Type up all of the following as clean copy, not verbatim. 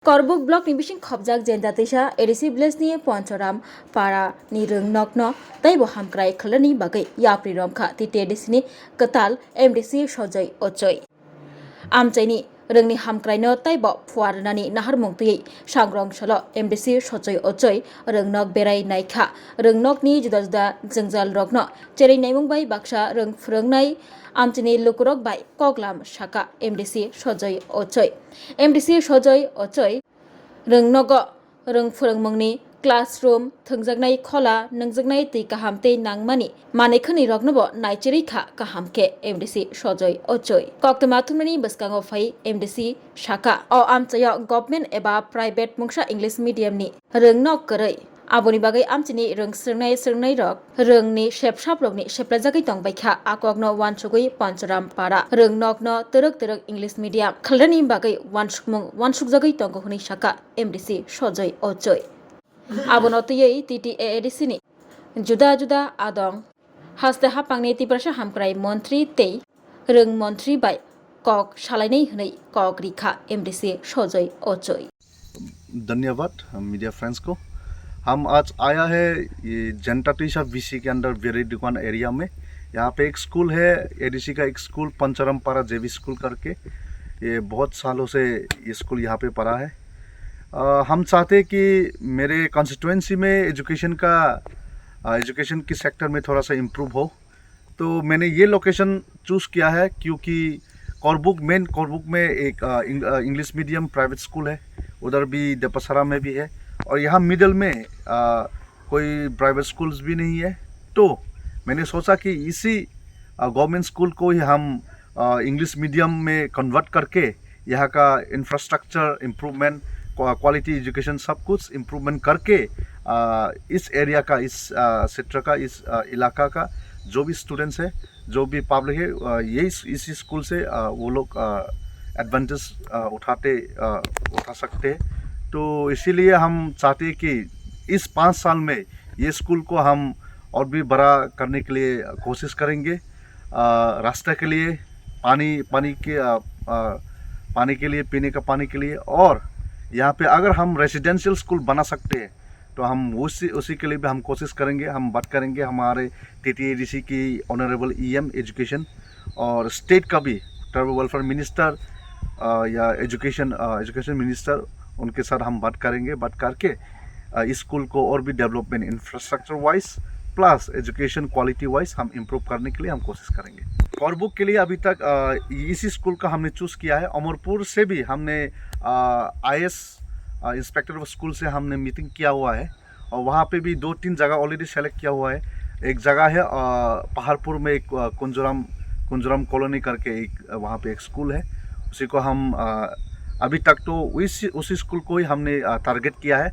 Korbuk blok ni bising khobjak jenda tisa edisi village ni Ponchoram para ni rung nok no tai bo hamkrai khlani bagai yapri rom kha ti edisi ni ketal MDC sojai ochoi amchaini rungni hamkrai no tai bo phuarnani nahar mungti sangrong salo MDC sojai ochoi rung nok berai naikha rung nok ni juda juda jengjal rok no cherei naimung bai baksa rung phrongnai amchini lukurok bai koklam saka MDC sojai ochoi MDC sojai ochoi rung nogo rung phurungmungni classroom thungjaknai khola nungjaknai tei kaham tei nangmani manekhani roknobo naicheri kha kaham ke MDC sojai ochoi koktama thumani baskango phai MDC saka o amchayo government eba private mungsa English medium ni rung nok korei aboni bagai amchini rung srnai rok rungni shepsap rokni sheplajagai tongbaikha akokno wansugui Ponchoram para rung nokno terek English medium khalrani bagai wansukjagai tongohuni saka MDC sojai ochoi abonotiyei TTADC ni juda juda adong haste hapangni tiprasa hamkrai montri tei rung montri bai kok salainai hnei kok rikha MDC sojai ochoi। धन्यवाद media friends को। हम आज आया है ये जनता Tessa VC के अंदर very दुकान एरिया में। यहाँ पे एक स्कूल है एडीसी का, एक स्कूल पंचरम पारा जेवी स्कूल करके, ये बहुत सालों से ये स्कूल यहाँ पे पढ़ा है। हम चाहते कि मेरे कॉन्स्टिट्यूएंसी में एजुकेशन की सेक्टर में थोड़ा सा इम्प्रूव हो, तो मैंने ये लोकेशन चूज़ किया है क्योंकि कोरबुक में एक इंग्लिश मीडियम प्राइवेट स्कूल है, उधर भी देपसरा में भी है, और यहाँ मिडल में कोई प्राइवेट स्कूल्स भी नहीं है। तो मैंने सोचा कि इसी गवर्नमेंट स्कूल को ही हम इंग्लिश मीडियम में कन्वर्ट करके यहाँ का इंफ्रास्ट्रक्चर इम्प्रूवमेंट, क्वालिटी एजुकेशन सब कुछ इम्प्रूवमेंट करके इस एरिया का, इस क्षेत्र का, इस इलाका का जो भी स्टूडेंट्स है, जो भी पब्लिक है, यही इसी स्कूल से वो लोग एडवांटेज उठा सकते हैं। तो इसीलिए हम चाहते हैं कि इस 5 साल में ये स्कूल को हम और भी बड़ा करने के लिए कोशिश करेंगे। रास्ते के लिए, पानी के लिए, पीने का पानी के लिए, और यहाँ पे अगर हम रेजिडेंशियल स्कूल बना सकते हैं तो हम उसी के लिए भी हम कोशिश करेंगे। हम बात करेंगे हमारे TTADC की ऑनरेबल EM एजुकेशन और स्टेट का भी ट्राइबल वेलफेयर मिनिस्टर या एजुकेशन मिनिस्टर, उनके साथ हम बात करके इस स्कूल को और भी development infrastructure wise plus education quality wise हम इम्प्रूव करने के लिए हम कोशिश करेंगे। कोरबुक के लिए अभी तक इसी स्कूल का हमने चूज़ किया है। अमरपुर से भी हमने IS इंस्पेक्टर ऑफ स्कूल से हमने मीटिंग किया हुआ है, और वहाँ पे भी 2-3 जगह ऑलरेडी सेलेक्ट किया हुआ है। एक जगह है पहाड़पुर में, एक कुंजरम कॉलोनी करके एक वहाँ पे एक स्कूल है, उसी को हम अभी तक तो उसी स्कूल को ही हमने टारगेट किया है।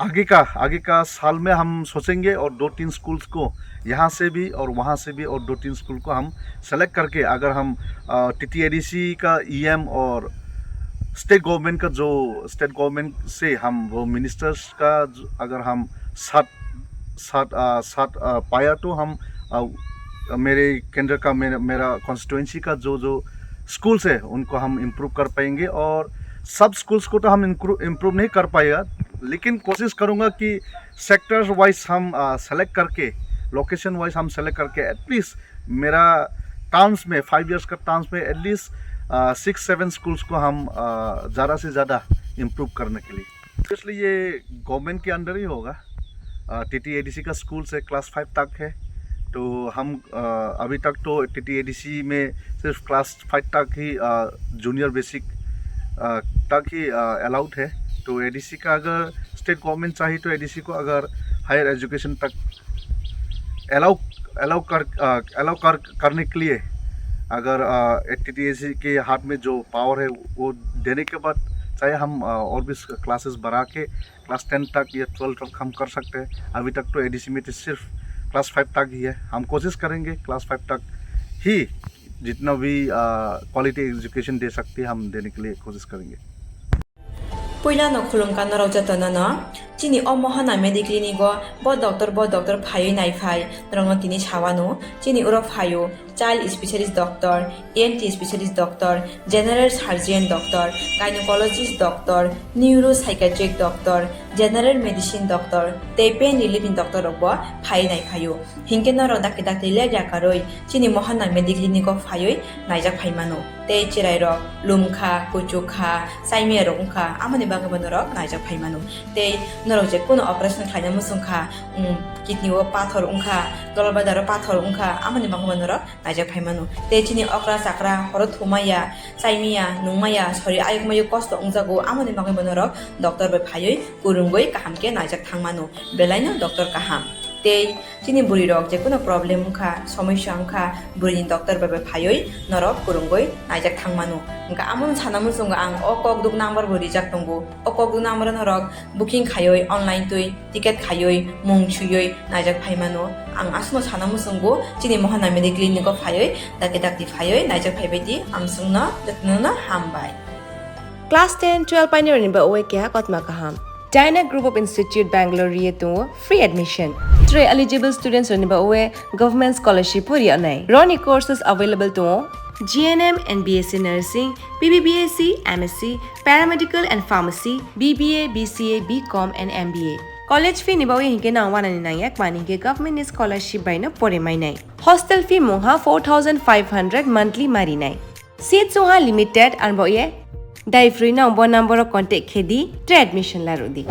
आगे का साल में हम सोचेंगे और 2-3 स्कूल्स को यहाँ से भी और वहाँ से भी और 2-3 स्कूल को हम सेलेक्ट करके, अगर हम TTADC का EM और स्टेट गवर्नमेंट से हम वो मिनिस्टर्स का अगर हम साथ पाया, तो हम मेरे केंद्र का, मेरा कॉन्स्टिट्यूएंसी का जो स्कूल्स है उनको हम इम्प्रूव कर पाएंगे। और सब स्कूल्स को तो हम इम्प्रूव नहीं कर पाएगा, लेकिन कोशिश करूँगा कि सेक्टर्स वाइज हम सेलेक्ट करके, लोकेशन वाइज हम सेलेक्ट करके, एटलीस्ट मेरा टाउन्स में 5 इयर्स का टाउन्स में एटलीस्ट 6-7 स्कूल्स को हम ज़्यादा से ज़्यादा इम्प्रूव करने के लिए। इसलिए ये गवर्नमेंट के अंडर ही होगा। TTADC का स्कूल से क्लास 5 तक है, तो हम अभी तक तो TTADC में सिर्फ क्लास 5 तक ही जूनियर बेसिक तक ही अलाउड है। तो ADC का अगर स्टेट गवर्नमेंट चाहिए तो ADC को अगर हायर एजुकेशन तक अलाउ करने के लिए, अगर TTADC के हाथ में जो पावर है वो देने के बाद चाहे हम और भी क्लासेस बढ़ा के क्लास 10 तक या 12 तक हम कर सकते हैं। अभी तक तो ADC में तो सिर्फ क्लास 5 तक ही है। हम कोशिश करेंगे क्लास 5 तक ही जितना भी क्वालिटी एजुकेशन दे सकते हैं हम देने के लिए कोशिश करेंगे। Puila no khulumkan no raujatona no chini o mohana mediclinic go bo doctor phayo nai phai rongno tini chawano chini uro phayo child specialist doctor ENT specialist doctor general surgeon doctor gynecologist doctor neuropsychiatric doctor general medicine doctor tei pain relieving doctor robo phai nai phayo hingke no roda kita tele jakaroi chini mohana mediclinic go phayo naijak phaimano tei chirai ro lumkha kuchukha saimia rongkha amani bagabano ro naijak phaimano tei norok je kono operation khaina musungkha kidney o pathor ungkha dolbadaro pathor ungkha amani bagabano ro naijak phaimano tei chini okra sakra horo thumaya saimia nungmaya sori ayukmayu kosto ungjago amani bagabano ro doctor bai phayoi kurungoi kahamke naijak thangmano belaino doctor kaham tei chini buri rok je kono problem ungkha samasya ungkha buri doctor bai phayoi norok kurungoi naijak thangmano engka amon sanamu sunga ang okok duk number buri jak tongo okok duk number norok booking khayoi online tui ticket khayoi mung chuyoi naijak phaimano ang asno sanamu sungo chini mohana mediclinic ko phayoi dakti phayoi naijak phaibeti amsungna datnona hambai Class 10, 12 pioneer in Baoe Kya Kotma Kaham. Dyna Group of Institute Bangalore Rietu free admission. 3 eligible students in Baoe government scholarship puri anai. Roni courses available to GNM and BSc Nursing, BBBSc, MSc, Paramedical and Pharmacy, BBA, BCA, BCom and MBA. College fee nibawe hinke na 199 mani ke government scholarship by na pore mai nai. Hostel fee moha 4500 monthly mari nai. Seats soha limited and boye Dai free na number contact khedi admission la rodi.